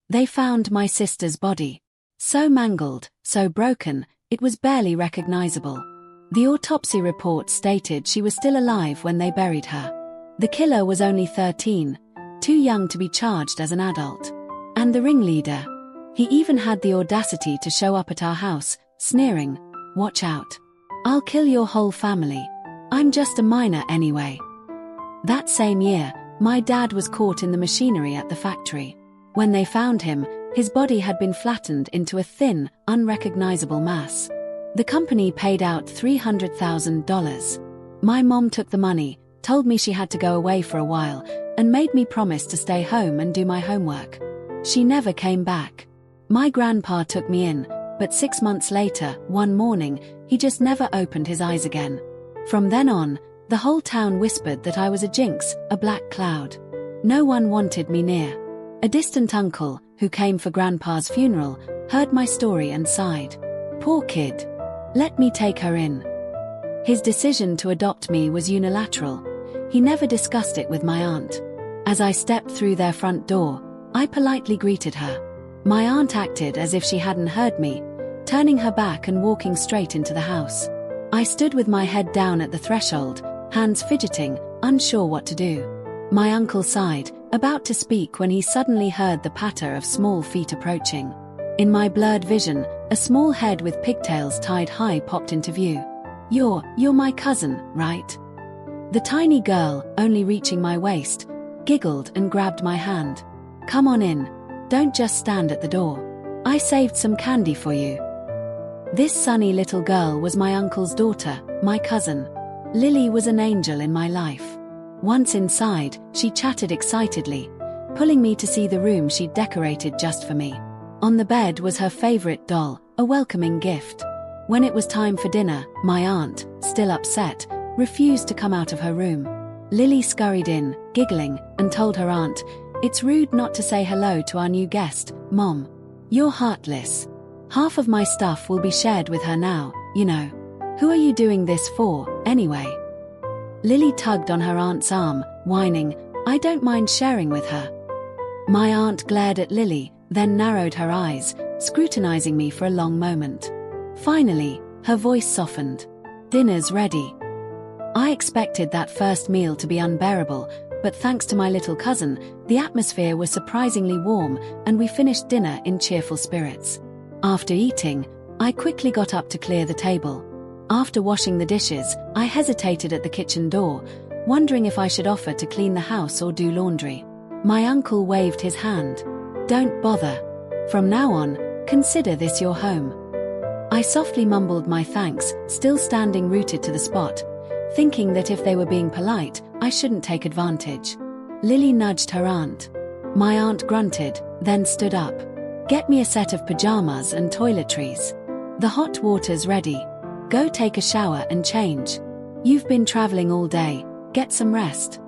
They found my sister's body. So mangled, so broken, it was barely recognizable. The autopsy report stated she was still alive when they buried her. The killer was only 13, too young to be charged as an adult. And the ringleader. He even had the audacity to show up at our house, sneering, "Watch out. I'll kill your whole family. I'm just a minor anyway." That same year, my dad was caught in the machinery at the factory. When they found him, his body had been flattened into a thin, unrecognizable mass. The company paid out $300,000. My mom took the money, told me she had to go away for a while, and made me promise to stay home and do my homework. She never came back. My grandpa took me in, but 6 months later, one morning, he just never opened his eyes again. From then on, the whole town whispered that I was a jinx, a black cloud. No one wanted me near. A distant uncle, who came for Grandpa's funeral, heard my story and sighed. "Poor kid. Let me take her in." His decision to adopt me was unilateral. He never discussed it with my aunt. As I stepped through their front door, I politely greeted her. My aunt acted as if she hadn't heard me, turning her back and walking straight into the house. I stood with my head down at the threshold, hands fidgeting, unsure what to do. My uncle sighed, about to speak when he suddenly heard the patter of small feet approaching. In my blurred vision, a small head with pigtails tied high popped into view. You're my cousin, right?" The tiny girl, only reaching my waist, giggled and grabbed my hand. "Come on in. Don't just stand at the door. I saved some candy for you." This sunny little girl was my uncle's daughter, my cousin. Lily was an angel in my life. Once inside, she chatted excitedly, pulling me to see the room she'd decorated just for me. On the bed was her favorite doll, a welcoming gift. When it was time for dinner, my aunt, still upset, refused to come out of her room. Lily scurried in, giggling, and told her aunt, "It's rude not to say hello to our new guest, Mom. You're heartless. Half of my stuff will be shared with her now, you know. Who are you doing this for, anyway?" Lily tugged on her aunt's arm, whining, "I don't mind sharing with her." My aunt glared at Lily, then narrowed her eyes, scrutinizing me for a long moment. Finally, her voice softened. "Dinner's ready." I expected that first meal to be unbearable, but thanks to my little cousin, the atmosphere was surprisingly warm, and we finished dinner in cheerful spirits. After eating, I quickly got up to clear the table. After washing the dishes, I hesitated at the kitchen door, wondering if I should offer to clean the house or do laundry. My uncle waved his hand. "Don't bother. From now on, consider this your home." I softly mumbled my thanks, still standing rooted to the spot, thinking that if they were being polite, I shouldn't take advantage. Lily nudged her aunt. My aunt grunted, then stood up. "Get me a set of pajamas and toiletries. The hot water's ready. Go take a shower and change. You've been traveling all day, get some rest."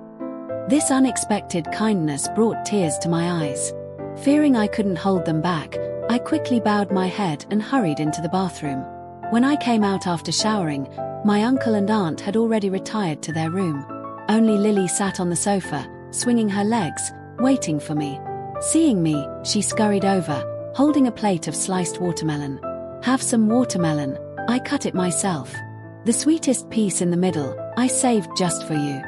This unexpected kindness brought tears to my eyes. Fearing I couldn't hold them back, I quickly bowed my head and hurried into the bathroom. When I came out after showering, my uncle and aunt had already retired to their room. Only Lily sat on the sofa, swinging her legs, waiting for me. Seeing me, she scurried over, holding a plate of sliced watermelon. "Have some watermelon. I cut it myself. The sweetest piece in the middle, I saved just for you."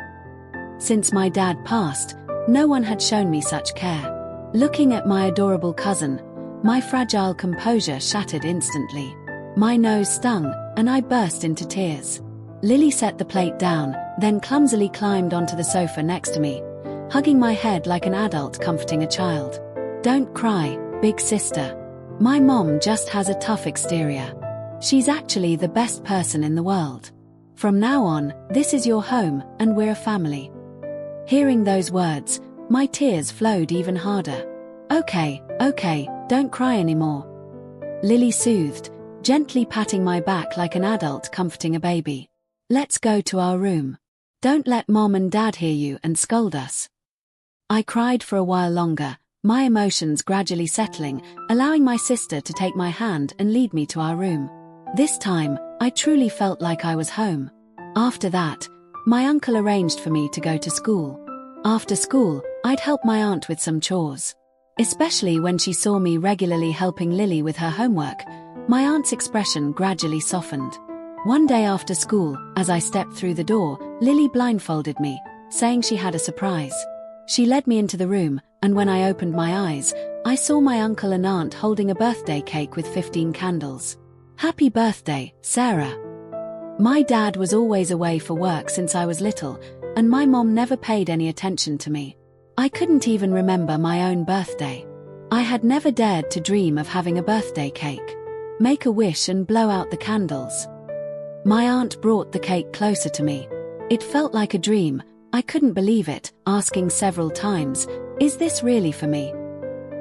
Since my dad passed, no one had shown me such care. Looking at my adorable cousin, my fragile composure shattered instantly. My nose stung, and I burst into tears. Lily set the plate down, then clumsily climbed onto the sofa next to me, hugging my head like an adult comforting a child. "Don't cry, big sister. My mom just has a tough exterior. She's actually the best person in the world. From now on, this is your home, and we're a family." Hearing those words, my tears flowed even harder. Okay, don't cry anymore." Lily soothed, gently patting my back like an adult comforting a baby. "Let's go to our room. Don't let Mom and Dad hear you and scold us." I cried for a while longer, my emotions gradually settling, allowing my sister to take my hand and lead me to our room. This time, I truly felt like I was home. After that, my uncle arranged for me to go to school. After school, I'd help my aunt with some chores. Especially when she saw me regularly helping Lily with her homework, my aunt's expression gradually softened. One day after school, as I stepped through the door, Lily blindfolded me, saying she had a surprise. She led me into the room, and when I opened my eyes, I saw my uncle and aunt holding a birthday cake with 15 candles. Happy birthday, Sarah. My dad was always away for work since I was little, and my mom never paid any attention to me. I couldn't even remember my own birthday. I had never dared to dream of having a birthday cake. Make a wish and blow out the candles. My aunt brought the cake closer to me. It felt like a dream. I couldn't believe it, asking several times, "Is this really for me?"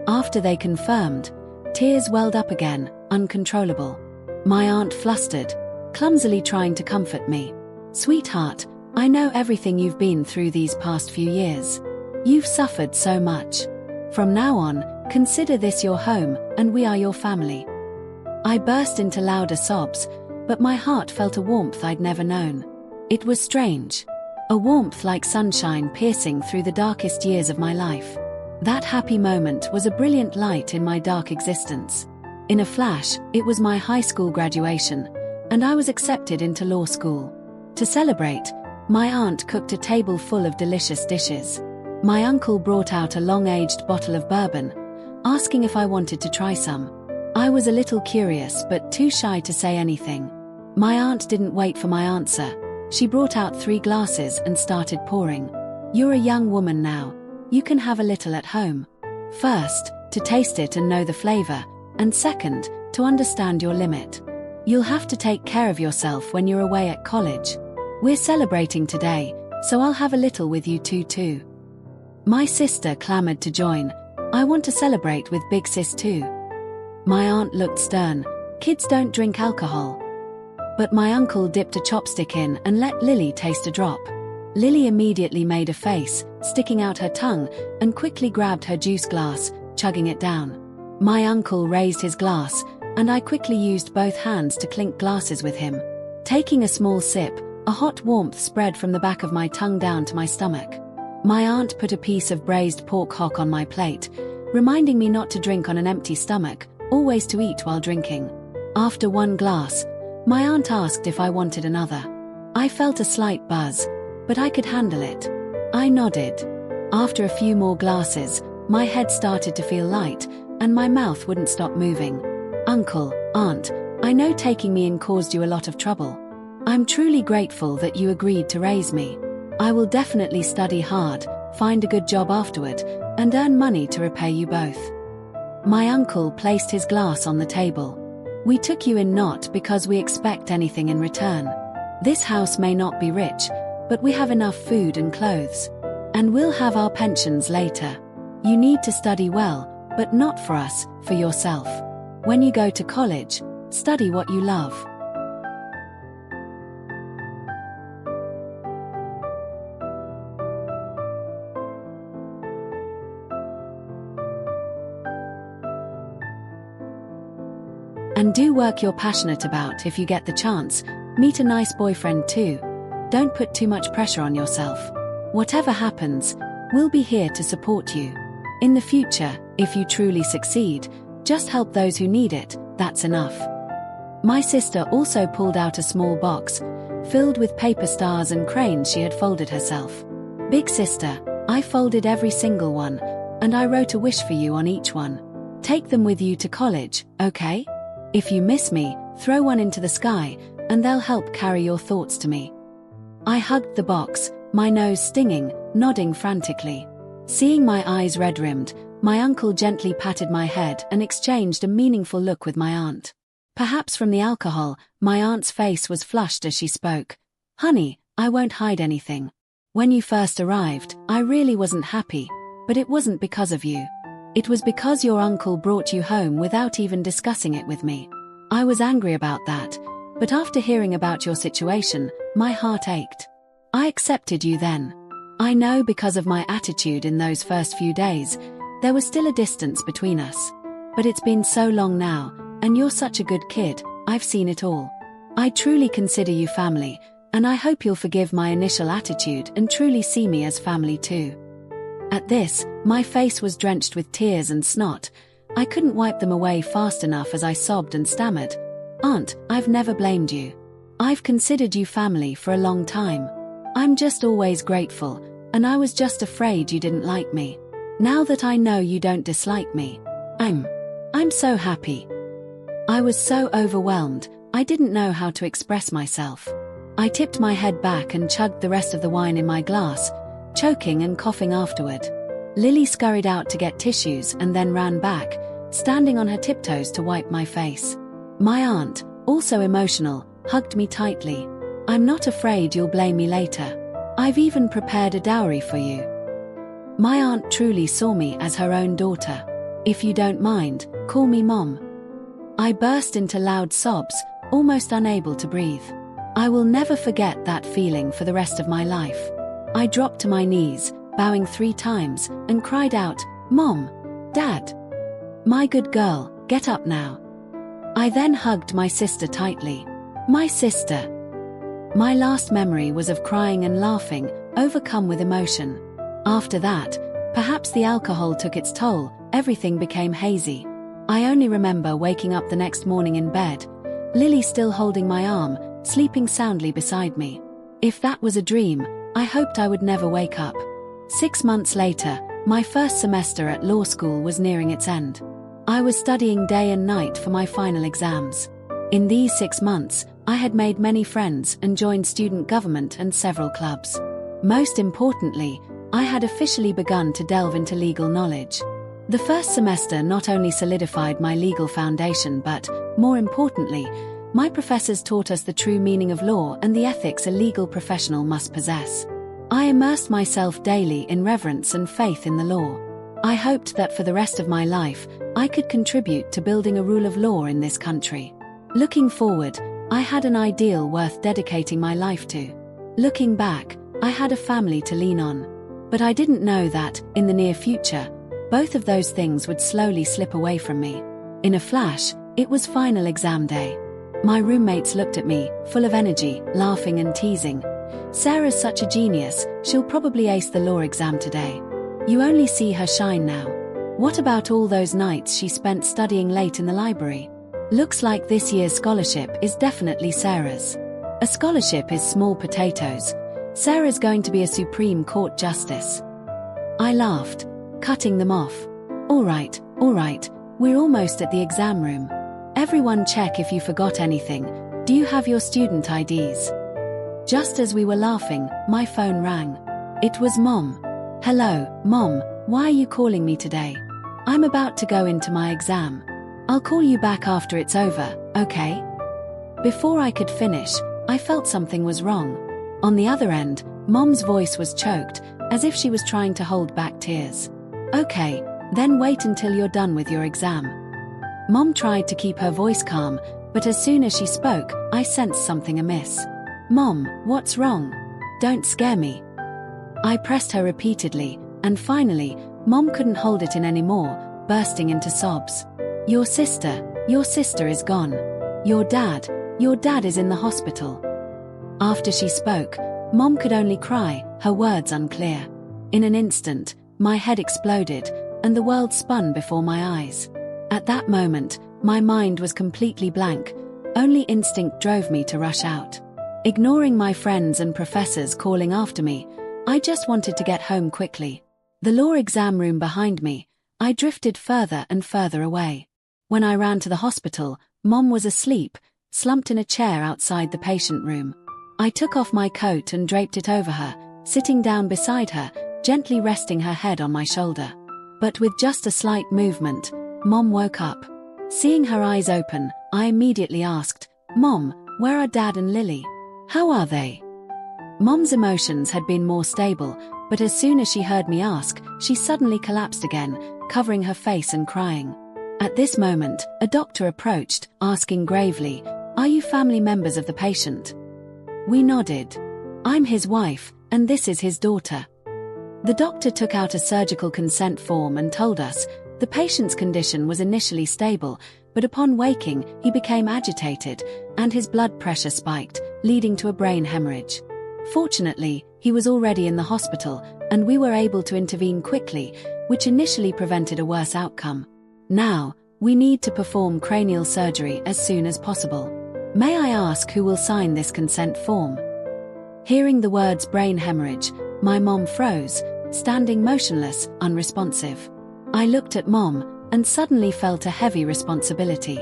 After they confirmed, tears welled up again, uncontrollable. My aunt flustered, clumsily trying to comfort me. "Sweetheart, I know everything you've been through these past few years. You've suffered so much. From now on, consider this your home, and we are your family." I burst into louder sobs, but my heart felt a warmth I'd never known. It was strange. A warmth like sunshine piercing through the darkest years of my life. That happy moment was a brilliant light in my dark existence. In a flash, it was my high school graduation, and I was accepted into law school. To celebrate, my aunt cooked a table full of delicious dishes. My uncle brought out a long-aged bottle of bourbon, asking if I wanted to try some. I was a little curious but too shy to say anything. My aunt didn't wait for my answer. She brought out 3 glasses and started pouring. "You're a young woman now. You can have a little at home. First, to taste it and know the flavor, and second, to understand your limit. You'll have to take care of yourself when you're away at college. We're celebrating today, so I'll have a little with you too." My sister clamored to join. "I want to celebrate with Big Sis too." My aunt looked stern. "Kids don't drink alcohol." But my uncle dipped a chopstick in and let Lily taste a drop. Lily immediately made a face, sticking out her tongue, and quickly grabbed her juice glass, chugging it down. My uncle raised his glass, and I quickly used both hands to clink glasses with him. Taking a small sip, a hot warmth spread from the back of my tongue down to my stomach. My aunt put a piece of braised pork hock on my plate, reminding me not to drink on an empty stomach, always to eat while drinking. After one glass, my aunt asked if I wanted another. I felt a slight buzz, but I could handle it. I nodded. After a few more glasses, my head started to feel light, and my mouth wouldn't stop moving. "Uncle, Aunt, I know taking me in caused you a lot of trouble. I'm truly grateful that you agreed to raise me. I will definitely study hard, find a good job afterward, and earn money to repay you both." My uncle placed his glass on the table. "We took you in not because we expect anything in return. This house may not be rich, but we have enough food and clothes. And we'll have our pensions later. You need to study well, but not for us, for yourself. When you go to college, study what you love." And do work you're passionate about if you get the chance. Meet a nice boyfriend too. Don't put too much pressure on yourself. Whatever happens, we'll be here to support you. In the future, if you truly succeed, just help those who need it, that's enough. My sister also pulled out a small box, filled with paper stars and cranes she had folded herself. "Big sister, I folded every single one, and I wrote a wish for you on each one. Take them with you to college, okay? If you miss me, throw one into the sky, and they'll help carry your thoughts to me." I hugged the box, my nose stinging, nodding frantically. Seeing my eyes red-rimmed, my uncle gently patted my head and exchanged a meaningful look with my aunt. Perhaps from the alcohol, my aunt's face was flushed as she spoke. "Honey, I won't hide anything. When you first arrived, I really wasn't happy, but it wasn't because of you. It was because your uncle brought you home without even discussing it with me. I was angry about that, but after hearing about your situation, my heart ached. I accepted you then. I know because of my attitude in those first few days, there was still a distance between us. But it's been so long now, and you're such a good kid, I've seen it all. I truly consider you family, and I hope you'll forgive my initial attitude and truly see me as family too." At this, my face was drenched with tears and snot. I couldn't wipe them away fast enough as I sobbed and stammered, "Aunt, I've never blamed you. I've considered you family for a long time. I'm just always grateful, and I was just afraid you didn't like me. Now that I know you don't dislike me, I'm so happy." I was so overwhelmed, I didn't know how to express myself. I tipped my head back and chugged the rest of the wine in my glass, choking and coughing afterward. Lily scurried out to get tissues and then ran back, standing on her tiptoes to wipe my face. My aunt, also emotional, hugged me tightly. "I'm not afraid you'll blame me later. I've even prepared a dowry for you." My aunt truly saw me as her own daughter. "If you don't mind, call me Mom." I burst into loud sobs, almost unable to breathe. I will never forget that feeling for the rest of my life. I dropped to my knees, bowing 3 times, and cried out, "Mom! Dad! My good girl, get up now." I then hugged my sister tightly. My sister. My last memory was of crying and laughing, overcome with emotion. After that, perhaps the alcohol took its toll, everything became hazy. I only remember waking up the next morning in bed, Lily still holding my arm, sleeping soundly beside me. If that was a dream, I hoped I would never wake up. 6 months later, my first semester at law school was nearing its end. I was studying day and night for my final exams. In these 6 months, I had made many friends and joined student government and several clubs. Most importantly, I had officially begun to delve into legal knowledge. The first semester not only solidified my legal foundation but, more importantly, my professors taught us the true meaning of law and the ethics a legal professional must possess. I immersed myself daily in reverence and faith in the law. I hoped that for the rest of my life, I could contribute to building a rule of law in this country. Looking forward, I had an ideal worth dedicating my life to. Looking back, I had a family to lean on. But I didn't know that, in the near future, both of those things would slowly slip away from me. In a flash, it was final exam day. My roommates looked at me, full of energy, laughing and teasing. "Sarah's such a genius, she'll probably ace the law exam today. You only see her shine now. What about all those nights she spent studying late in the library? Looks like this year's scholarship is definitely Sarah's." A scholarship is small potatoes. Sarah's going to be a Supreme Court justice. I laughed, cutting them off. All right, we're almost at the exam room. Everyone check if you forgot anything. Do you have your student IDs? Just as we were laughing, my phone rang. It was Mom. "Hello, Mom, why are you calling me today? I'm about to go into my exam. I'll call you back after it's over, okay?" Before I could finish, I felt something was wrong. On the other end, Mom's voice was choked, as if she was trying to hold back tears. "Okay, then wait until you're done with your exam." Mom tried to keep her voice calm, but as soon as she spoke, I sensed something amiss. "Mom, what's wrong? Don't scare me." I pressed her repeatedly, and finally, Mom couldn't hold it in anymore, bursting into sobs. Your sister is gone. Your dad is in the hospital." After she spoke, Mom could only cry, her words unclear. In an instant, my head exploded, and the world spun before my eyes. At that moment, my mind was completely blank, only instinct drove me to rush out. Ignoring my friends and professors calling after me, I just wanted to get home quickly. The law exam room behind me, I drifted further and further away. When I ran to the hospital, Mom was asleep, slumped in a chair outside the patient room. I took off my coat and draped it over her, sitting down beside her, gently resting her head on my shoulder. But with just a slight movement, Mom woke up. Seeing her eyes open, I immediately asked, "Mom, where are Dad and Lily? How are they?" Mom's emotions had been more stable, but as soon as she heard me ask, she suddenly collapsed again, covering her face and crying. At this moment, a doctor approached, asking gravely, "Are you family members of the patient?" We nodded. "I'm his wife, and this is his daughter." The doctor took out a surgical consent form and told us the patient's condition was initially stable, but upon waking, he became agitated, and his blood pressure spiked, leading to a brain hemorrhage. Fortunately, he was already in the hospital, and we were able to intervene quickly, which initially prevented a worse outcome. Now, we need to perform cranial surgery as soon as possible. May I ask who will sign this consent form? Hearing the words brain hemorrhage, my mom froze, standing motionless, unresponsive. I looked at Mom, and suddenly felt a heavy responsibility.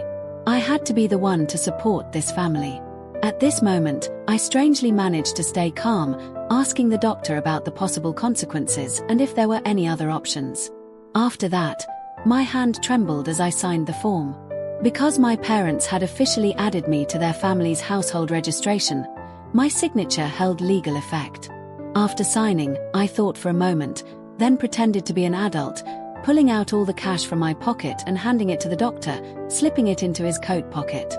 I had to be the one to support this family. At this moment, I strangely managed to stay calm, asking the doctor about the possible consequences and if there were any other options. After that, my hand trembled as I signed the form. Because my parents had officially added me to their family's household registration, my signature held legal effect. After signing, I thought for a moment, then pretended to be an adult, pulling out all the cash from my pocket and handing it to the doctor, slipping it into his coat pocket.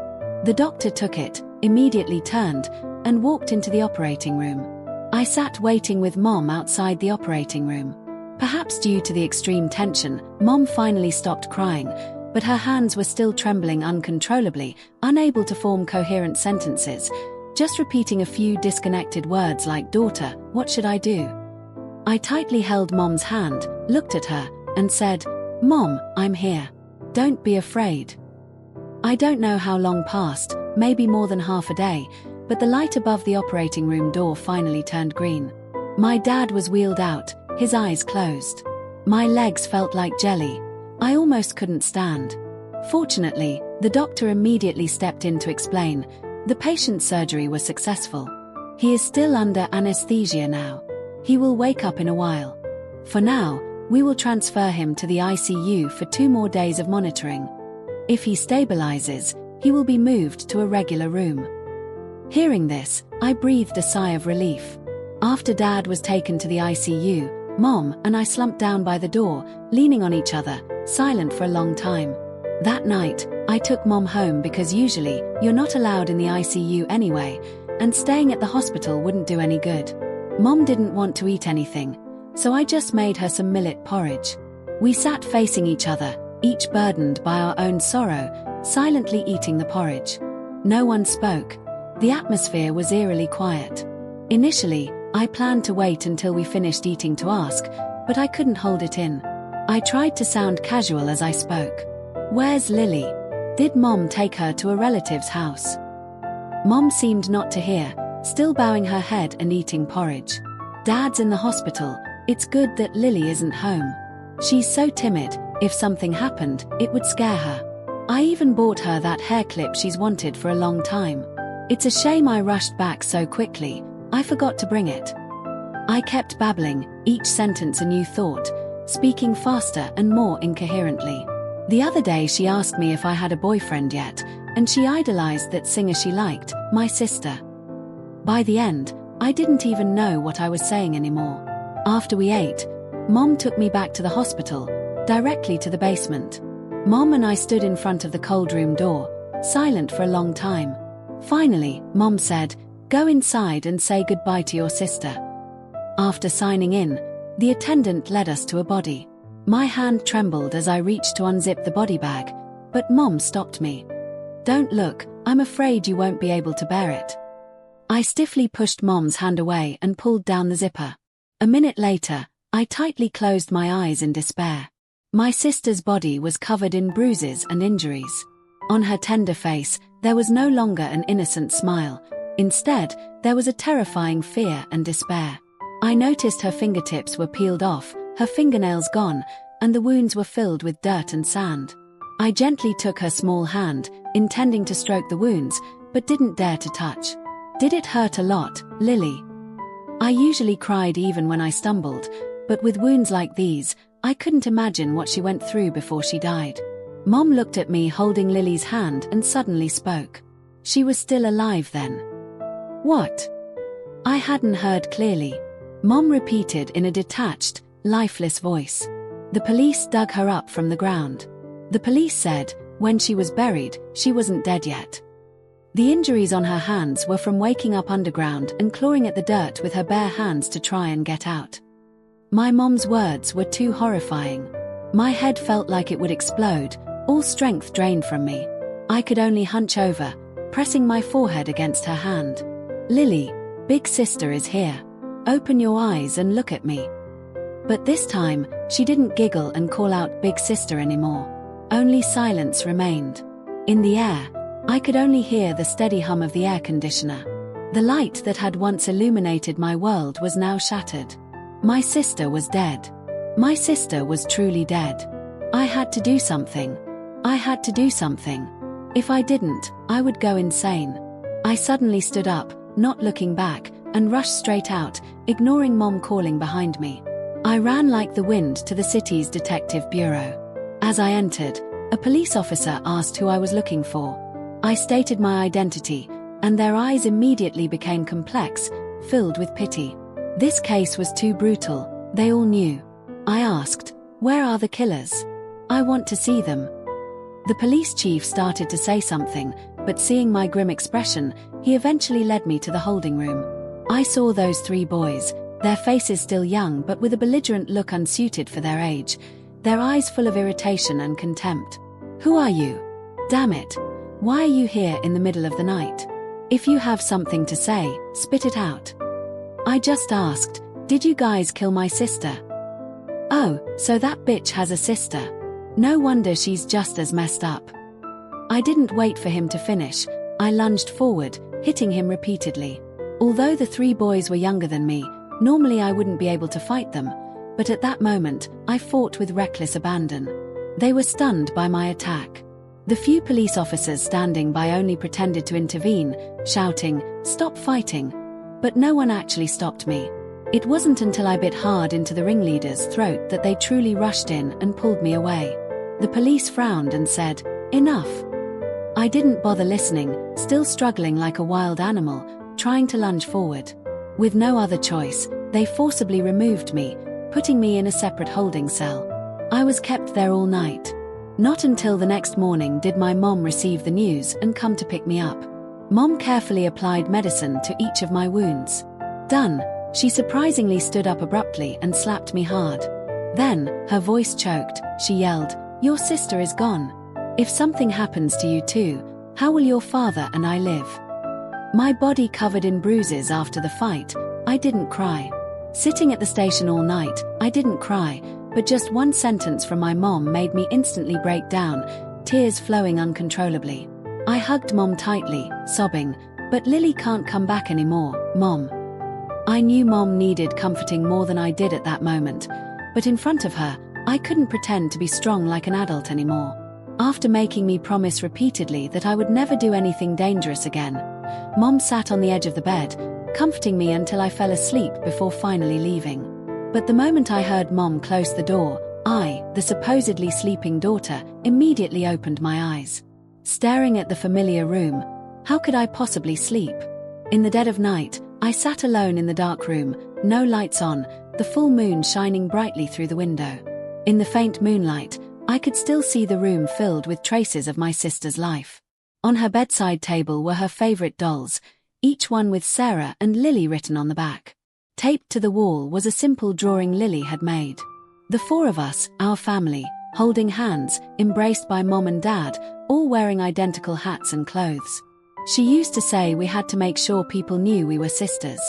The doctor took it, immediately turned, and walked into the operating room. I sat waiting with Mom outside the operating room. Perhaps due to the extreme tension, Mom finally stopped crying, but her hands were still trembling uncontrollably, unable to form coherent sentences, just repeating a few disconnected words like "Daughter, what should I do?" I tightly held Mom's hand, looked at her, and said, "Mom, I'm here. Don't be afraid." I don't know how long passed, maybe more than half a day, but the light above the operating room door finally turned green. My dad was wheeled out, his eyes closed. My legs felt like jelly. I almost couldn't stand. Fortunately, the doctor immediately stepped in to explain, the patient's surgery was successful. He is still under anesthesia now. He will wake up in a while. For now, we will transfer him to the ICU for 2 more days of monitoring. If he stabilizes, he will be moved to a regular room. Hearing this, I breathed a sigh of relief. After Dad was taken to the ICU, Mom and I slumped down by the door, leaning on each other, silent for a long time. That night, I took Mom home because usually, you're not allowed in the ICU anyway, and staying at the hospital wouldn't do any good. Mom didn't want to eat anything, so I just made her some millet porridge. We sat facing each other, each burdened by our own sorrow, silently eating the porridge. No one spoke. The atmosphere was eerily quiet. Initially, I planned to wait until we finished eating to ask, but I couldn't hold it in. I tried to sound casual as I spoke. "Where's Lily? Did Mom take her to a relative's house?" Mom seemed not to hear, still bowing her head and eating porridge. "Dad's in the hospital. It's good that Lily isn't home. She's so timid, if something happened, it would scare her. I even bought her that hair clip she's wanted for a long time. It's a shame I rushed back so quickly, I forgot to bring it." I kept babbling, each sentence a new thought, speaking faster and more incoherently. The other day she asked me if I had a boyfriend yet, and she idolized that singer she liked, my sister. By the end, I didn't even know what I was saying anymore. After we ate, Mom took me back to the hospital, directly to the basement. Mom and I stood in front of the cold room door, silent for a long time. Finally, Mom said, "Go inside and say goodbye to your sister." After signing in, the attendant led us to a body. My hand trembled as I reached to unzip the body bag, but Mom stopped me. "Don't look, I'm afraid you won't be able to bear it." I stiffly pushed Mom's hand away and pulled down the zipper. A minute later, I tightly closed my eyes in despair. My sister's body was covered in bruises and injuries. On her tender face, there was no longer an innocent smile. Instead, there was a terrifying fear and despair. I noticed her fingertips were peeled off, her fingernails gone, and the wounds were filled with dirt and sand. I gently took her small hand, intending to stroke the wounds, but didn't dare to touch. "Did it hurt a lot, Lily?" I usually cried even when I stumbled, but with wounds like these, I couldn't imagine what she went through before she died. Mom looked at me holding Lily's hand and suddenly spoke. She was still alive then. "What?" I hadn't heard clearly. Mom repeated in a detached, lifeless voice. "The police dug her up from the ground. The police said, when she was buried, she wasn't dead yet. The injuries on her hands were from waking up underground and clawing at the dirt with her bare hands to try and get out." My mom's words were too horrifying. My head felt like it would explode, all strength drained from me. I could only hunch over, pressing my forehead against her hand. "Lily, big sister is here. Open your eyes and look at me." But this time, she didn't giggle and call out "Big Sister" anymore. Only silence remained. In the air, I could only hear the steady hum of the air conditioner. The light that had once illuminated my world was now shattered. My sister was dead. My sister was truly dead. I had to do something. I had to do something. If I didn't, I would go insane. I suddenly stood up, not looking back, and rushed straight out, ignoring Mom calling behind me. I ran like the wind to the city's detective bureau. As I entered, a police officer asked who I was looking for. I stated my identity, and their eyes immediately became complex, filled with pity. This case was too brutal, they all knew. I asked, "Where are the killers? I want to see them." The police chief started to say something, but seeing my grim expression, he eventually led me to the holding room. I saw those 3 boys, their faces still young but with a belligerent look unsuited for their age, their eyes full of irritation and contempt. "Who are you? Damn it. Why are you here in the middle of the night? If you have something to say, spit it out." I just asked, "Did you guys kill my sister?" "Oh, so that bitch has a sister. No wonder she's just as messed up." I didn't wait for him to finish. I lunged forward, hitting him repeatedly. Although the 3 boys were younger than me, normally I wouldn't be able to fight them, but at that moment, I fought with reckless abandon. They were stunned by my attack. The few police officers standing by only pretended to intervene, shouting, "Stop fighting!" But no one actually stopped me. It wasn't until I bit hard into the ringleader's throat that they truly rushed in and pulled me away. The police frowned and said, "Enough." I didn't bother listening, still struggling like a wild animal, trying to lunge forward. With no other choice, they forcibly removed me, putting me in a separate holding cell. I was kept there all night. Not until the next morning did my mom receive the news and come to pick me up. Mom carefully applied medicine to each of my wounds. Done, she surprisingly stood up abruptly and slapped me hard. Then, her voice choked, she yelled, "Your sister is gone. If something happens to you too, how will your father and I live?" My body covered in bruises after the fight, I didn't cry. Sitting at the station all night, I didn't cry, but just one sentence from my mom made me instantly break down, tears flowing uncontrollably. I hugged Mom tightly, sobbing, "But Lily can't come back anymore, Mom." I knew Mom needed comforting more than I did at that moment, but in front of her, I couldn't pretend to be strong like an adult anymore. After making me promise repeatedly that I would never do anything dangerous again, Mom sat on the edge of the bed, comforting me until I fell asleep before finally leaving. But the moment I heard Mom close the door, I, the supposedly sleeping daughter, immediately opened my eyes. Staring at the familiar room, how could I possibly sleep? In the dead of night, I sat alone in the dark room, no lights on, the full moon shining brightly through the window. In the faint moonlight, I could still see the room filled with traces of my sister's life. On her bedside table were her favorite dolls, each one with Sarah and Lily written on the back. Taped to the wall was a simple drawing Lily had made. The 4 of us, our family, holding hands, embraced by Mom and Dad, all wearing identical hats and clothes. She used to say we had to make sure people knew we were sisters.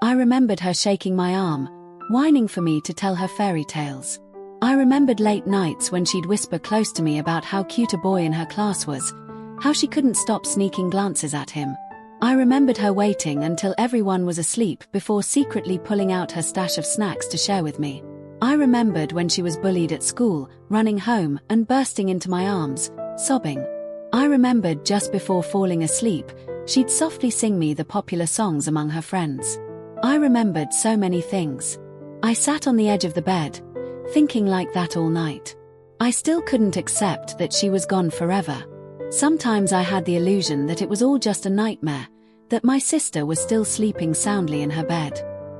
I remembered her shaking my arm, whining for me to tell her fairy tales. I remembered late nights when she'd whisper close to me about how cute a boy in her class was, how she couldn't stop sneaking glances at him. I remembered her waiting until everyone was asleep before secretly pulling out her stash of snacks to share with me. I remembered when she was bullied at school, running home and bursting into my arms, sobbing. I remembered just before falling asleep, she'd softly sing me the popular songs among her friends. I remembered so many things. I sat on the edge of the bed, thinking like that all night. I still couldn't accept that she was gone forever. Sometimes I had the illusion that it was all just a nightmare, that my sister was still sleeping soundly in her bed.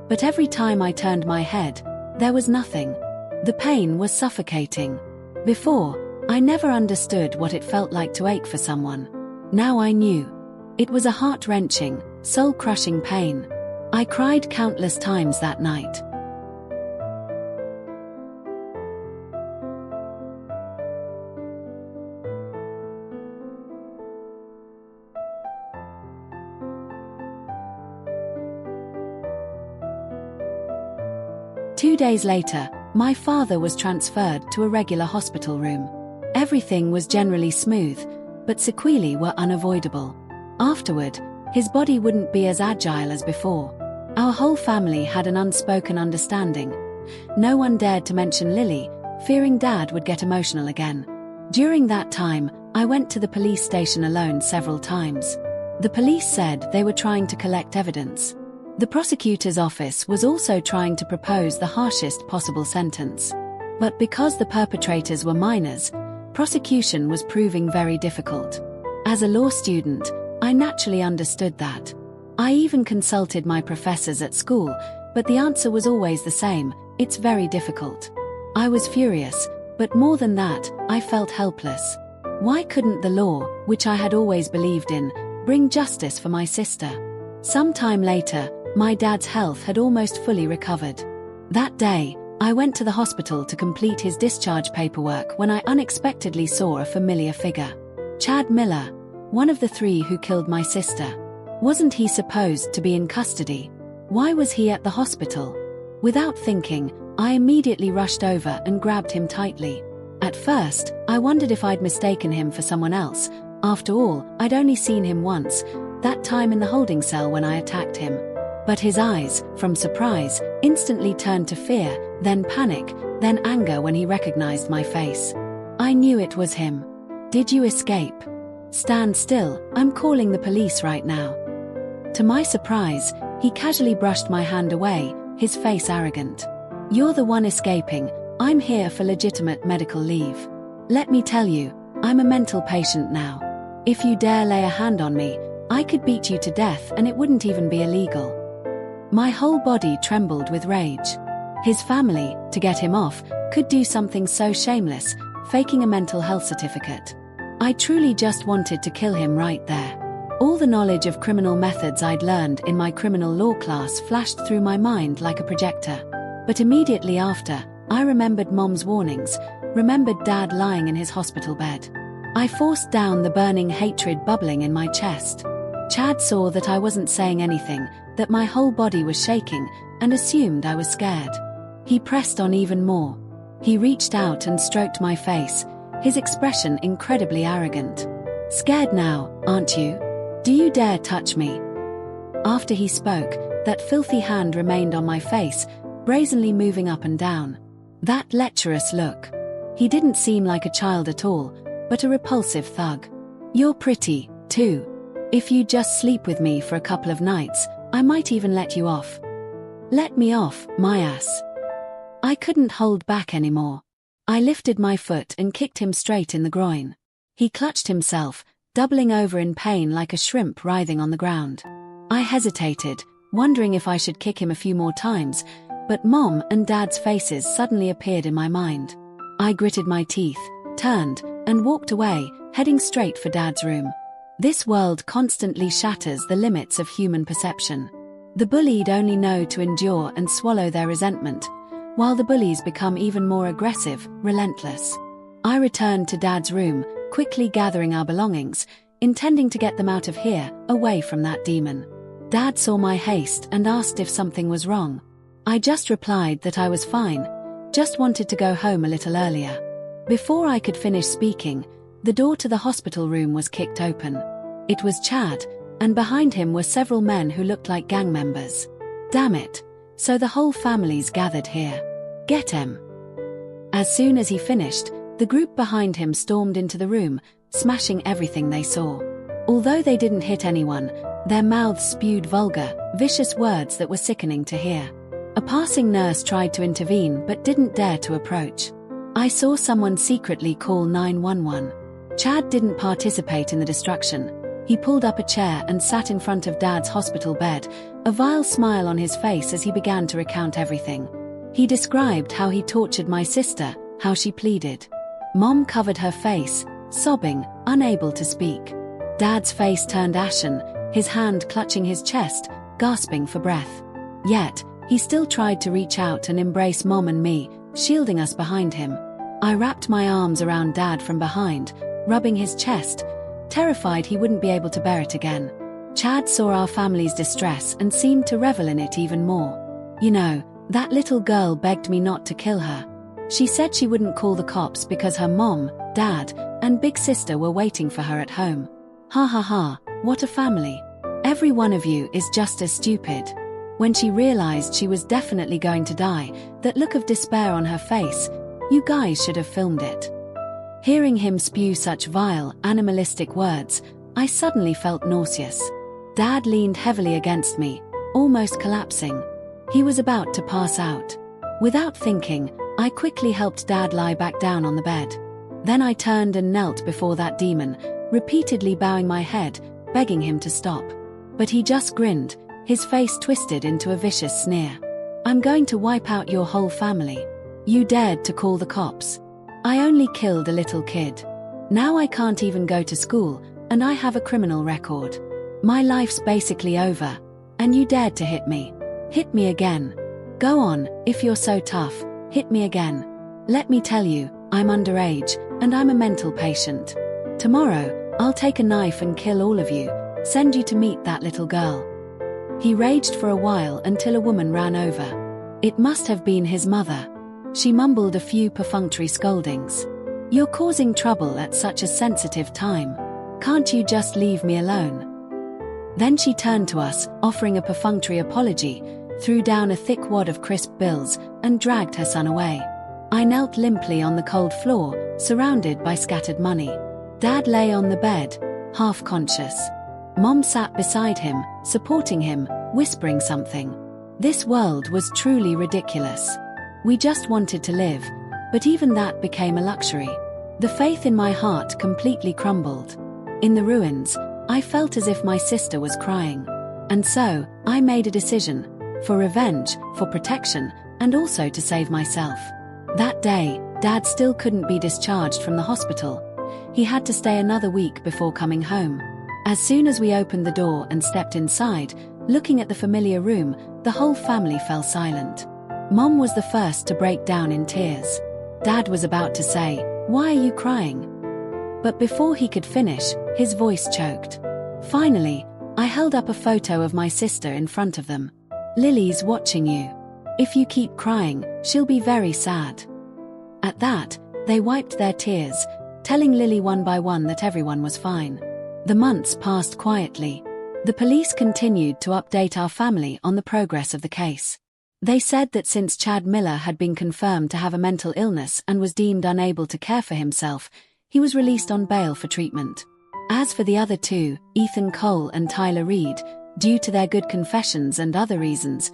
But every time I turned my head, there was nothing. The pain was suffocating. Before, I never understood what it felt like to ache for someone. Now I knew. It was a heart-wrenching, soul-crushing pain. I cried countless times that night. 2 days later, my father was transferred to a regular hospital room. Everything was generally smooth, but sequelae were unavoidable. Afterward, his body wouldn't be as agile as before. Our whole family had an unspoken understanding. No one dared to mention Lily, fearing Dad would get emotional again. During that time, I went to the police station alone several times. The police said they were trying to collect evidence. The prosecutor's office was also trying to propose the harshest possible sentence. But because the perpetrators were minors, prosecution was proving very difficult. As a law student, I naturally understood that. I even consulted my professors at school, but the answer was always the same: it's very difficult. I was furious, but more than that, I felt helpless. Why couldn't the law, which I had always believed in, bring justice for my sister? Some time later, my dad's health had almost fully recovered. That day, I went to the hospital to complete his discharge paperwork when I unexpectedly saw a familiar figure. Chad Miller, one of the 3 who killed my sister. Wasn't he supposed to be in custody? Why was he at the hospital? Without thinking, I immediately rushed over and grabbed him tightly. At first, I wondered if I'd mistaken him for someone else. After all, I'd only seen him once, that time in the holding cell when I attacked him. But his eyes, from surprise, instantly turned to fear, then panic, then anger when he recognized my face. I knew it was him. "Did you escape? Stand still, I'm calling the police right now." To my surprise, he casually brushed my hand away, his face arrogant. "You're the one escaping, I'm here for legitimate medical leave. Let me tell you, I'm a mental patient now. If you dare lay a hand on me, I could beat you to death and it wouldn't even be illegal." My whole body trembled with rage. His family, to get him off, could do something so shameless, faking a mental health certificate. I truly just wanted to kill him right there. All the knowledge of criminal methods I'd learned in my criminal law class flashed through my mind like a projector. But immediately after, I remembered Mom's warnings, remembered Dad lying in his hospital bed. I forced down the burning hatred bubbling in my chest. Chad saw that I wasn't saying anything, that my whole body was shaking, and assumed I was scared. He pressed on even more. He reached out and stroked my face, his expression incredibly arrogant. "Scared now, aren't you? Do you dare touch me?" After he spoke, that filthy hand remained on my face, brazenly moving up and down. That lecherous look. He didn't seem like a child at all, but a repulsive thug. "You're pretty, too. If you just sleep with me for a couple of nights, I might even let you off." Let me off, my ass. I couldn't hold back anymore. I lifted my foot and kicked him straight in the groin. He clutched himself, doubling over in pain like a shrimp writhing on the ground. I hesitated, wondering if I should kick him a few more times, but Mom and Dad's faces suddenly appeared in my mind. I gritted my teeth, turned, and walked away, heading straight for Dad's room. This world constantly shatters the limits of human perception. The bullied only know to endure and swallow their resentment, while the bullies become even more aggressive, relentless. I returned to Dad's room, quickly gathering our belongings, intending to get them out of here, away from that demon. Dad saw my haste and asked if something was wrong. I just replied that I was fine, just wanted to go home a little earlier. Before I could finish speaking, the door to the hospital room was kicked open. It was Chad, and behind him were several men who looked like gang members. Damn it, so the whole family's gathered here. Get him. As soon as he finished, the group behind him stormed into the room, smashing everything they saw. Although they didn't hit anyone, their mouths spewed vulgar, vicious words that were sickening to hear. A passing nurse tried to intervene but didn't dare to approach. I saw someone secretly call 911. Chad didn't participate in the destruction. He pulled up a chair and sat in front of Dad's hospital bed, a vile smile on his face as he began to recount everything. He described how he tortured my sister, how she pleaded. Mom covered her face, sobbing, unable to speak. Dad's face turned ashen, his hand clutching his chest, gasping for breath. Yet, he still tried to reach out and embrace Mom and me, shielding us behind him. I wrapped my arms around Dad from behind, rubbing his chest, terrified he wouldn't be able to bear it again. Chad saw our family's distress and seemed to revel in it even more. You know, That little girl begged me not to kill her. She said she wouldn't call the cops because her mom, dad, and big sister were waiting for her at home. Ha ha ha, what a family. Every one of you is just as stupid. When she realized she was definitely going to die, that look of despair on her face, you guys should have filmed it. Hearing him spew such vile, animalistic words, I suddenly felt nauseous. Dad leaned heavily against me, almost collapsing. He was about to pass out. Without thinking, I quickly helped Dad lie back down on the bed. Then I turned and knelt before that demon, repeatedly bowing my head, begging him to stop. But he just grinned, his face twisted into a vicious sneer. I'm going to wipe out your whole family. You dared to call the cops. I only killed a little kid. Now I can't even go to school, and I have a criminal record. My life's basically over, and you dared to hit me. Hit me again. Go on, if you're so tough, hit me again. Let me tell you, I'm underage, and I'm a mental patient. Tomorrow, I'll take a knife and kill all of you, send you to meet that little girl. He raged for a while until a woman ran over. It must have been his mother. She mumbled a few perfunctory scoldings. You're causing trouble at such a sensitive time. Can't you just leave me alone? Then she turned to us, offering a perfunctory apology, threw down a thick wad of crisp bills, and dragged her son away. I knelt limply on the cold floor, surrounded by scattered money. Dad lay on the bed, half conscious. Mom sat beside him, supporting him, whispering something. This world was truly ridiculous. We just wanted to live, but even that became a luxury. The faith in my heart completely crumbled. In the ruins, I felt as if my sister was crying. And so, I made a decision, for revenge, for protection, and also to save myself. That day, Dad still couldn't be discharged from the hospital. He had to stay another week before coming home. As soon as we opened the door and stepped inside, looking at the familiar room, the whole family fell silent. Mom was the first to break down in tears. Dad was about to say, "Why are you crying?" But before he could finish, his voice choked. Finally, I held up a photo of my sister in front of them. "Lily's watching you. If you keep crying, she'll be very sad." At that, they wiped their tears, telling Lily one by one that everyone was fine. The months passed quietly. The police continued to update our family on the progress of the case. They said that since Chad Miller had been confirmed to have a mental illness and was deemed unable to care for himself, he was released on bail for treatment. As for the other two, Ethan Cole and Tyler Reed, due to their good confessions and other reasons,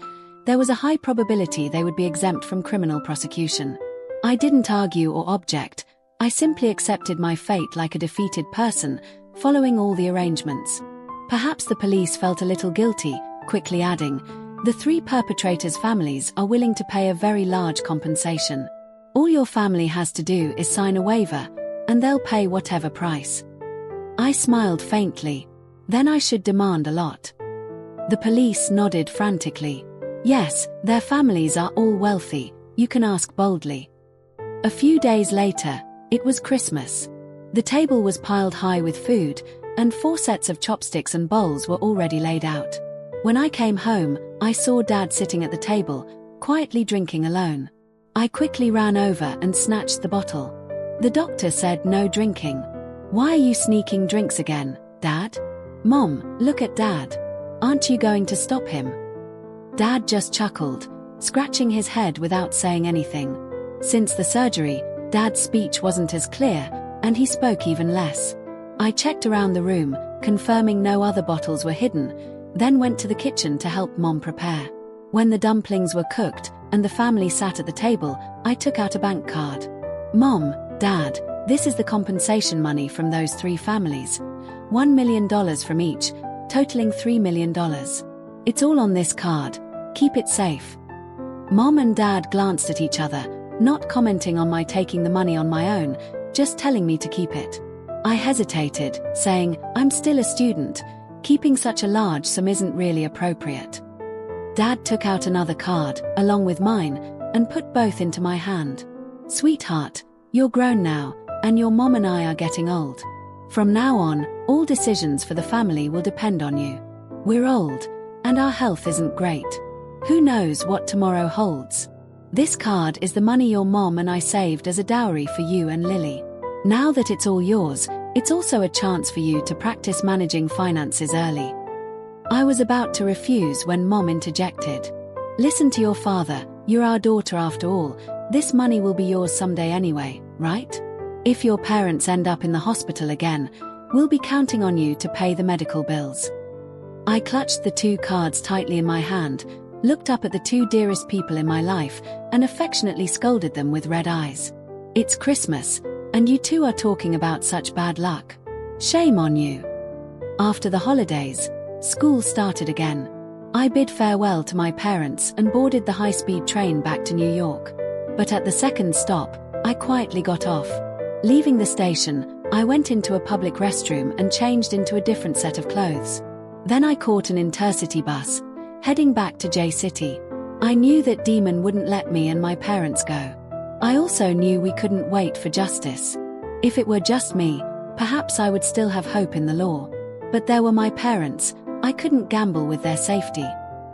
there was a high probability they would be exempt from criminal prosecution. I didn't argue or object. I simply accepted my fate like a defeated person, following all the arrangements. Perhaps the police felt a little guilty, quickly adding, "The three perpetrators' families are willing to pay a very large compensation. All your family has to do is sign a waiver, and they'll pay whatever price." I smiled faintly. Then I should demand a lot. The police nodded frantically. Yes, their families are all wealthy, you can ask boldly. A few days later, it was Christmas. The table was piled high with food, and 4 sets of chopsticks and bowls were already laid out. When I came home, I saw Dad sitting at the table, quietly drinking alone. I quickly ran over and snatched the bottle. The doctor said no drinking. "Why are you sneaking drinks again, Dad?" "Mom, look at Dad. Aren't you going to stop him?" Dad just chuckled, scratching his head without saying anything. Since the surgery, Dad's speech wasn't as clear, and he spoke even less. I checked around the room, confirming no other bottles were hidden, then went to the kitchen to help Mom prepare. When the dumplings were cooked, and the family sat at the table, I took out a bank card. "Mom, Dad, this is the compensation money from those 3 families. $1 million from each, totaling $3 million. It's all on this card. Keep it safe." Mom and Dad glanced at each other, not commenting on my taking the money on my own, just telling me to keep it. I hesitated, saying, "I'm still a student. Keeping such a large sum isn't really appropriate." Dad took out another card, along with mine, and put both into my hand. "Sweetheart, you're grown now, and your mom and I are getting old. From now on, all decisions for the family will depend on you. We're old, and our health isn't great. Who knows what tomorrow holds? This card is the money your mom and I saved as a dowry for you and Lily. Now that it's all yours, it's also a chance for you to practice managing finances early. I was about to refuse when Mom interjected. Listen to your father, you're our daughter after all, this money will be yours someday anyway, right? If your parents end up in the hospital again, we'll be counting on you to pay the medical bills. I clutched the 2 cards tightly in my hand, looked up at the 2 dearest people in my life, and affectionately scolded them with red eyes. It's Christmas, and you 2 are talking about such bad luck. Shame on you. After the holidays, school started again. I bid farewell to my parents and boarded the high-speed train back to New York. But at the second stop, I quietly got off. Leaving the station, I went into a public restroom and changed into a different set of clothes. Then I caught an intercity bus, heading back to J-City. I knew that Demon wouldn't let me and my parents go. I also knew we couldn't wait for justice. If it were just me, perhaps I would still have hope in the law. But there were my parents, I couldn't gamble with their safety.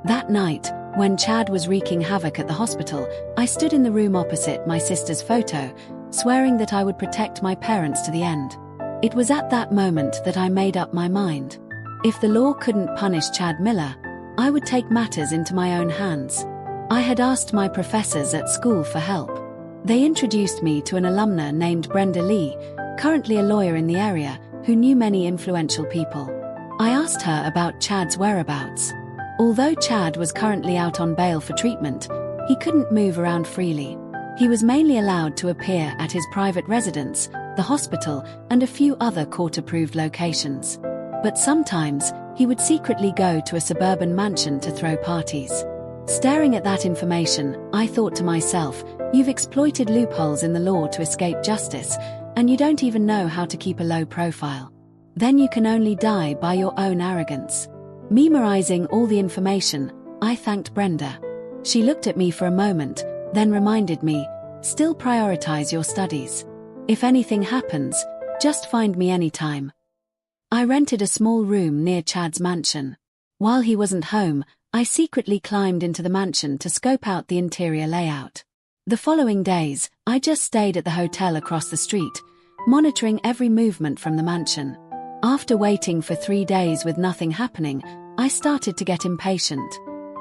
That night, when Chad was wreaking havoc at the hospital, I stood in the room opposite my sister's photo, swearing that I would protect my parents to the end. It was at that moment that I made up my mind. If the law couldn't punish Chad Miller, I would take matters into my own hands. I had asked my professors at school for help. They introduced me to an alumna named Brenda Lee, currently a lawyer in the area, who knew many influential people. I asked her about Chad's whereabouts. Although Chad was currently out on bail for treatment, he couldn't move around freely. He was mainly allowed to appear at his private residence, the hospital, and a few other court-approved locations. But sometimes, he would secretly go to a suburban mansion to throw parties. Staring at that information, I thought to myself, you've exploited loopholes in the law to escape justice, and you don't even know how to keep a low profile. Then you can only die by your own arrogance. Memorizing all the information, I thanked Brenda. She looked at me for a moment, then reminded me, still prioritize your studies. If anything happens, just find me anytime. I rented a small room near Chad's mansion. While he wasn't home, I secretly climbed into the mansion to scope out the interior layout. The following days, I just stayed at the hotel across the street, monitoring every movement from the mansion. After waiting for 3 days with nothing happening, I started to get impatient.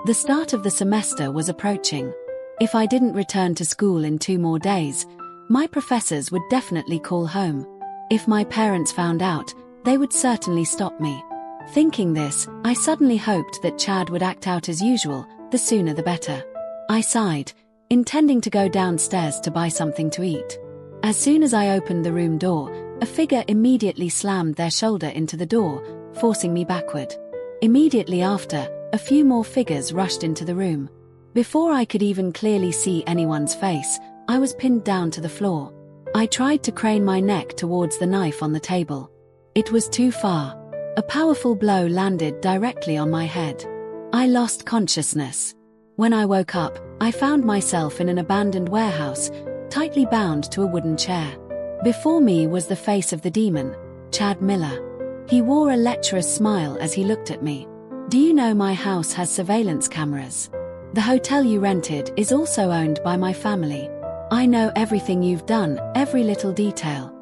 The start of the semester was approaching. If I didn't return to school in 2 more days, my professors would definitely call home. If my parents found out, they would certainly stop me. Thinking this, I suddenly hoped that Chad would act out as usual, the sooner the better. I sighed, intending to go downstairs to buy something to eat. As soon as I opened the room door, a figure immediately slammed their shoulder into the door, forcing me backward. Immediately after, a few more figures rushed into the room. Before I could even clearly see anyone's face, I was pinned down to the floor. I tried to crane my neck towards the knife on the table. It was too far. A powerful blow landed directly on my head. I lost consciousness. When I woke up, I found myself in an abandoned warehouse, tightly bound to a wooden chair. Before me was the face of the demon, Chad Miller. He wore a lecherous smile as he looked at me. Do you know my house has surveillance cameras? The hotel you rented is also owned by my family. I know everything you've done, every little detail.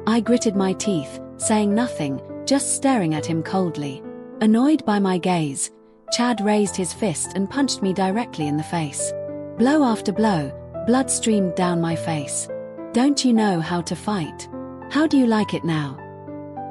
I gritted my teeth, saying nothing, just staring at him coldly. Annoyed by my gaze, Chad raised his fist and punched me directly in the face. Blow after blow, blood streamed down my face. Don't you know how to fight? How do you like it now?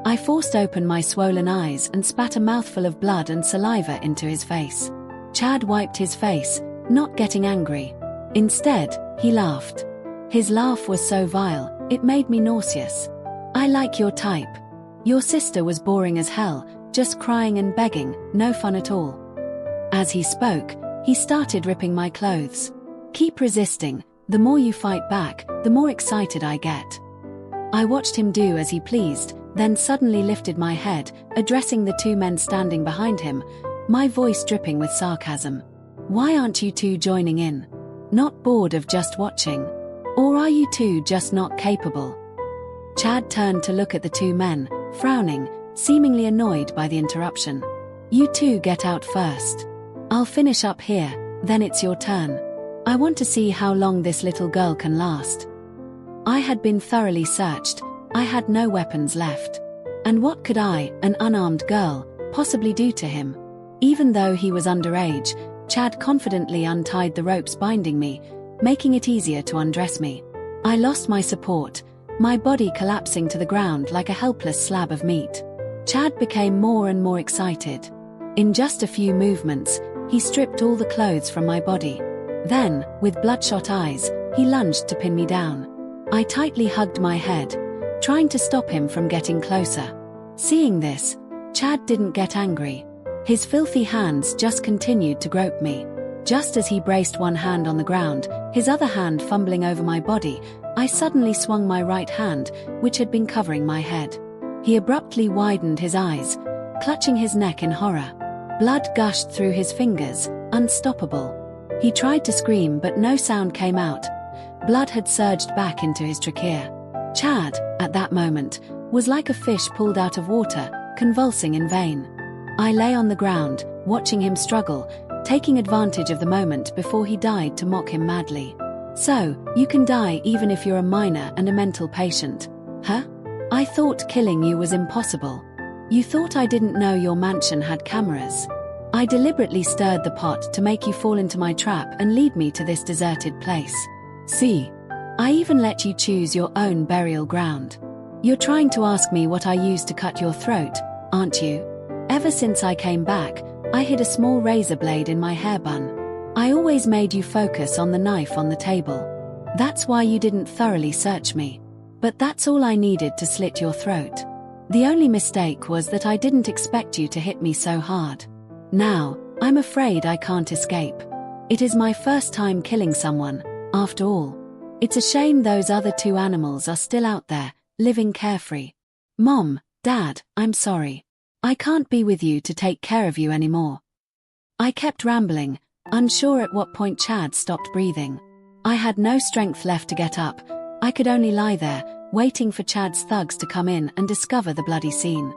I forced open my swollen eyes and spat a mouthful of blood and saliva into his face. Chad wiped his face, not getting angry. Instead, he laughed. His laugh was so vile, it made me nauseous. I like your type. Your sister was boring as hell, just crying and begging, no fun at all. As he spoke, he started ripping my clothes. Keep resisting, the more you fight back, the more excited I get. I watched him do as he pleased, then suddenly lifted my head, addressing the 2 men standing behind him, my voice dripping with sarcasm. Why aren't you 2 joining in? Not bored of just watching? Or are you 2 just not capable? Chad turned to look at the 2 men, frowning, seemingly annoyed by the interruption. You 2 get out first. I'll finish up here, Then it's your turn. I want to see how long this little girl can last. I had been thoroughly searched. I had no weapons left. And what could I, an unarmed girl, possibly do to him? Even though he was underage, Chad confidently untied the ropes binding me, making it easier to undress me. I lost my support, my body collapsing to the ground like a helpless slab of meat. Chad became more and more excited. In just a few movements, he stripped all the clothes from my body. Then, with bloodshot eyes, he lunged to pin me down. I tightly hugged my head, trying to stop him from getting closer. Seeing this, Chad didn't get angry. His filthy hands just continued to grope me. Just as he braced one hand on the ground, his other hand fumbling over my body, I suddenly swung my right hand, which had been covering my head. He abruptly widened his eyes, clutching his neck in horror. Blood gushed through his fingers, unstoppable. He tried to scream but no sound came out. Blood had surged back into his trachea. Chad, at that moment, was like a fish pulled out of water, convulsing in vain. I lay on the ground, watching him struggle, taking advantage of the moment before he died to mock him madly. So, you can die even if you're a minor and a mental patient. Huh? I thought killing you was impossible. You thought I didn't know your mansion had cameras. I deliberately stirred the pot to make you fall into my trap and lead me to this deserted place. See? I even let you choose your own burial ground. You're trying to ask me what I used to cut your throat, aren't you? Ever since I came back, I hid a small razor blade in my hair bun. I always made you focus on the knife on the table. That's why you didn't thoroughly search me. But that's all I needed to slit your throat. The only mistake was that I didn't expect you to hit me so hard. Now, I'm afraid I can't escape. It is my first time killing someone, after all. It's a shame those other two animals are still out there, living carefree. Mom, Dad, I'm sorry. I can't be with you to take care of you anymore. I kept rambling, unsure at what point Chad stopped breathing. I had no strength left to get up. I could only lie there, waiting for Chad's thugs to come in and discover the bloody scene.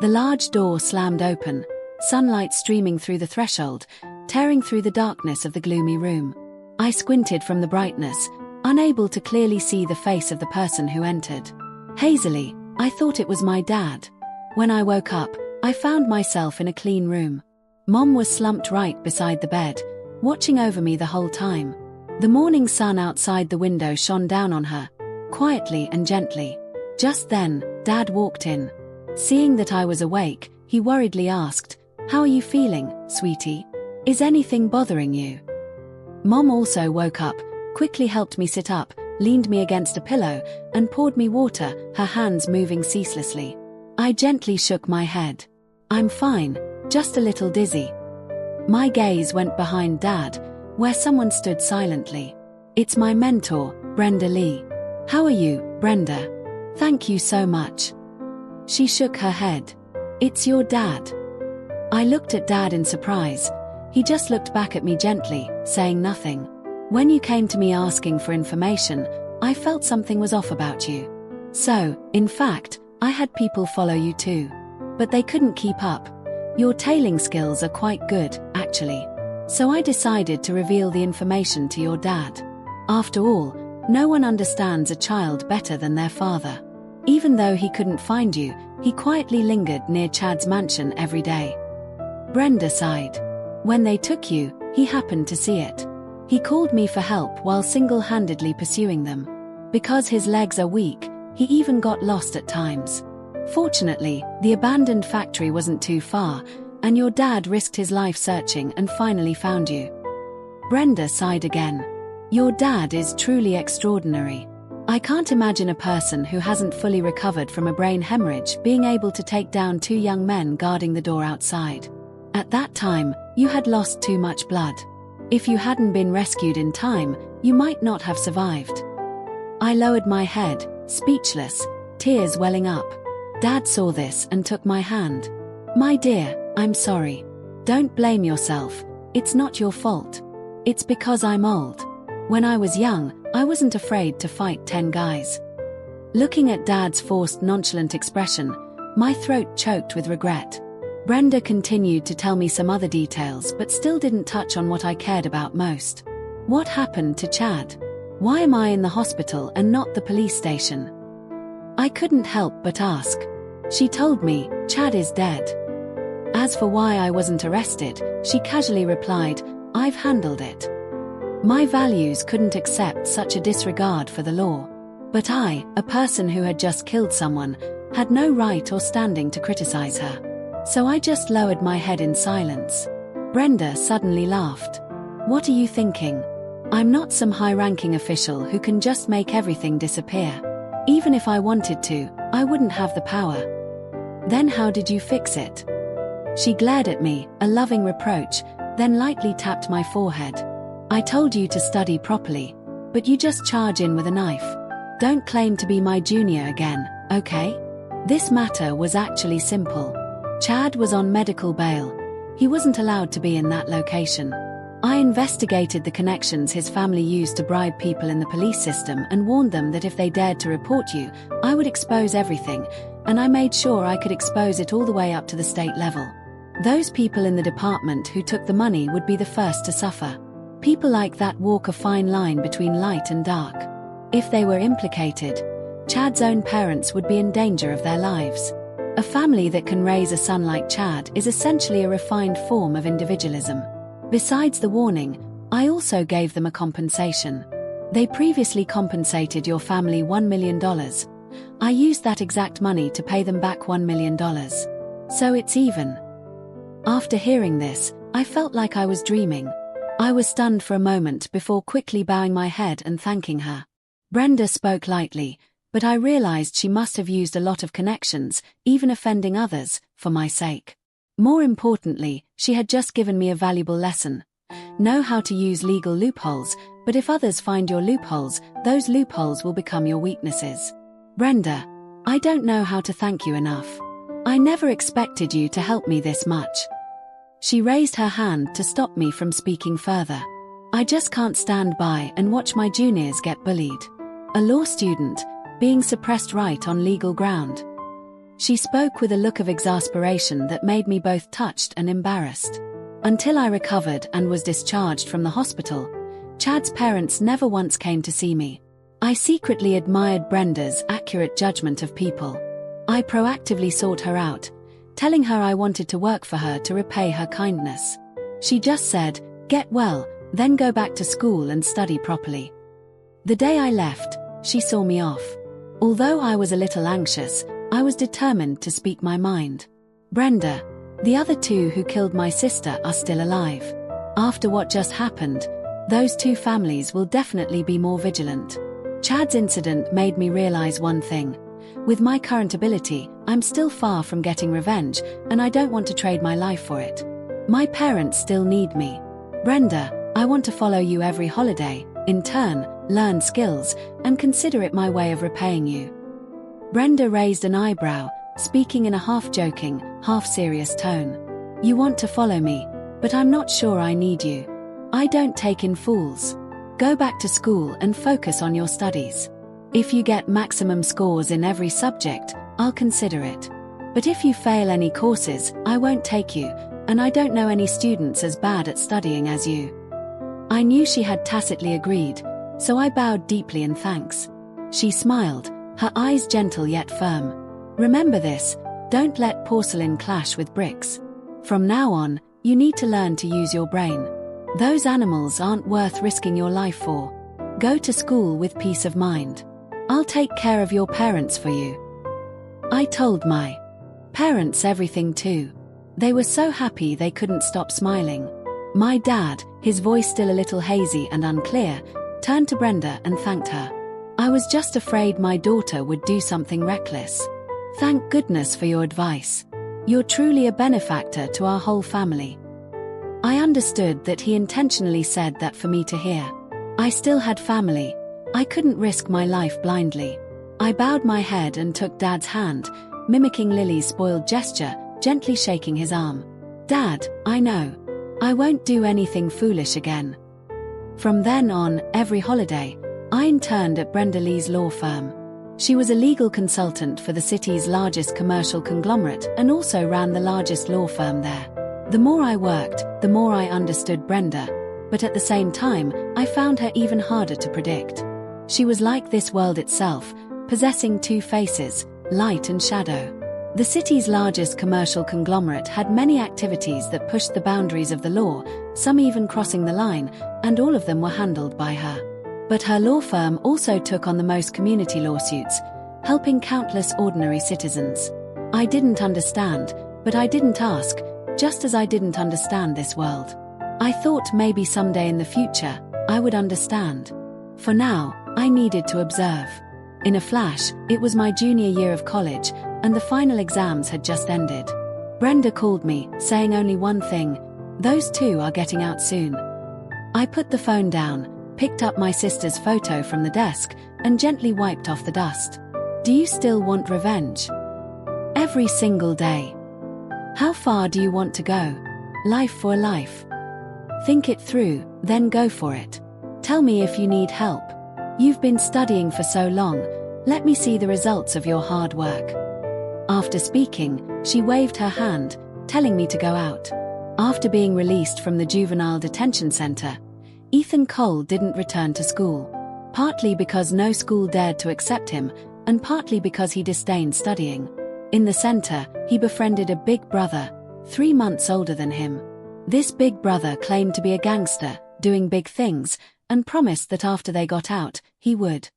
The large door slammed open, sunlight streaming through the threshold, tearing through the darkness of the gloomy room. I squinted from the brightness, unable to clearly see the face of the person who entered. Hazily, I thought it was my dad. When I woke up, I found myself in a clean room. Mom was slumped right beside the bed, watching over me the whole time. The morning sun outside the window shone down on her, quietly and gently. Just then, Dad walked in. Seeing that I was awake, he worriedly asked, "How are you feeling, sweetie? Is anything bothering you?" Mom also woke up, quickly helped me sit up, leaned me against a pillow, and poured me water, her hands moving ceaselessly. I gently shook my head. "I'm fine, just a little dizzy." My gaze went behind Dad, where someone stood silently. "It's my mentor, Brenda Lee." "How are you, Brenda?" "Thank you so much." She shook her head. "It's your dad." I looked at Dad in surprise. He just looked back at me gently, saying nothing. "When you came to me asking for information, I felt something was off about you. So, in fact, I had people follow you too. But they couldn't keep up. Your tailing skills are quite good, actually. So I decided to reveal the information to your dad. After all, no one understands a child better than their father. Even though he couldn't find you, he quietly lingered near Chad's mansion every day." Brenda sighed. "When they took you, he happened to see it. He called me for help while single-handedly pursuing them. Because his legs are weak, he even got lost at times. Fortunately, the abandoned factory wasn't too far, and your dad risked his life searching and finally found you." Brenda sighed again. "Your dad is truly extraordinary. I can't imagine a person who hasn't fully recovered from a brain hemorrhage being able to take down two young men guarding the door outside. At that time, you had lost too much blood. If you hadn't been rescued in time, you might not have survived." I lowered my head, speechless, tears welling up. Dad saw this and took my hand. "My dear, I'm sorry. Don't blame yourself. It's not your fault. It's because I'm old. When I was young, I wasn't afraid to fight 10 guys." Looking at Dad's forced nonchalant expression, my throat choked with regret. Brenda continued to tell me some other details but still didn't touch on what I cared about most. What happened to Chad? Why am I in the hospital and not the police station? I couldn't help but ask. She told me, Chad is dead. As for why I wasn't arrested, she casually replied, I've handled it. My values couldn't accept such a disregard for the law. But I, a person who had just killed someone, had no right or standing to criticize her. So I just lowered my head in silence. Brenda suddenly laughed. What are you thinking? I'm not some high-ranking official who can just make everything disappear. Even if I wanted to, I wouldn't have the power. Then how did you fix it? She glared at me, a loving reproach, then lightly tapped my forehead. I told you to study properly, but you just charge in with a knife. Don't claim to be my junior again, okay? This matter was actually simple. Chad was on medical bail. He wasn't allowed to be in that location. I investigated the connections his family used to bribe people in the police system and warned them that if they dared to report you, I would expose everything, and I made sure I could expose it all the way up to the state level. Those people in the department who took the money would be the first to suffer. People like that walk a fine line between light and dark. If they were implicated, Chad's own parents would be in danger of their lives. A family that can raise a son like Chad is essentially a refined form of individualism. Besides the warning, I also gave them a compensation. They previously compensated your family $1 million. I used that exact money to pay them back $1 million. So it's even. After hearing this, I felt like I was dreaming. I was stunned for a moment before quickly bowing my head and thanking her. Brenda spoke lightly, but I realized she must have used a lot of connections, even offending others, for my sake. More importantly, she had just given me a valuable lesson. Know how to use legal loopholes, but if others find your loopholes, those loopholes will become your weaknesses. Brenda, I don't know how to thank you enough. I never expected you to help me this much. She raised her hand to stop me from speaking further. I just can't stand by and watch my juniors get bullied. A law student, being suppressed right on legal ground. She spoke with a look of exasperation that made me both touched and embarrassed. Until I recovered and was discharged from the hospital, Chad's parents never once came to see me. I secretly admired Brenda's accurate judgment of people. I proactively sought her out, telling her I wanted to work for her to repay her kindness. She just said, "Get well, then go back to school and study properly." The day I left, she saw me off. Although I was a little anxious, I was determined to speak my mind. Brenda, the other two who killed my sister are still alive. After what just happened, those two families will definitely be more vigilant. Chad's incident made me realize one thing. With my current ability, I'm still far from getting revenge, and I don't want to trade my life for it. My parents still need me. Brenda, I want to follow you every holiday, in turn, learn skills, and consider it my way of repaying you. Brenda raised an eyebrow, speaking in a half-joking, half-serious tone. You want to follow me, but I'm not sure I need you. I don't take in fools. Go back to school and focus on your studies. If you get maximum scores in every subject, I'll consider it. But if you fail any courses, I won't take you, and I don't know any students as bad at studying as you. I knew she had tacitly agreed, so I bowed deeply in thanks. She smiled, her eyes gentle yet firm. Remember this, don't let porcelain clash with bricks. From now on, you need to learn to use your brain. Those animals aren't worth risking your life for. Go to school with peace of mind. I'll take care of your parents for you. I told my parents everything too. They were so happy they couldn't stop smiling. My dad, his voice still a little hazy and unclear, turned to Brenda and thanked her. I was just afraid my daughter would do something reckless. Thank goodness for your advice. You're truly a benefactor to our whole family. I understood that he intentionally said that for me to hear. I still had family. I couldn't risk my life blindly. I bowed my head and took Dad's hand, mimicking Lily's spoiled gesture, gently shaking his arm. Dad, I know. I won't do anything foolish again. From then on, every holiday, I interned at Brenda Lee's law firm. She was a legal consultant for the city's largest commercial conglomerate and also ran the largest law firm there. The more I worked, the more I understood Brenda, but at the same time, I found her even harder to predict. She was like this world itself, possessing two faces, light and shadow. The city's largest commercial conglomerate had many activities that pushed the boundaries of the law, some even crossing the line, and all of them were handled by her. But her law firm also took on the most community lawsuits, helping countless ordinary citizens. I didn't understand, but I didn't ask, just as I didn't understand this world. I thought maybe someday in the future, I would understand. For now, I needed to observe. In a flash, it was my junior year of college, and the final exams had just ended. Brenda called me, saying only one thing: "Those two are getting out soon." I put the phone down, picked up my sister's photo from the desk, and gently wiped off the dust. Do you still want revenge? Every single day. How far do you want to go? Life for life. Think it through, then go for it. Tell me if you need help. You've been studying for so long, let me see the results of your hard work. After speaking, she waved her hand, telling me to go out. After being released from the juvenile detention center, Ethan Cole didn't return to school, partly because no school dared to accept him, and partly because he disdained studying. In the center, he befriended a big brother, 3 months older than him. This big brother claimed to be a gangster, doing big things, and promised that after they got out, he would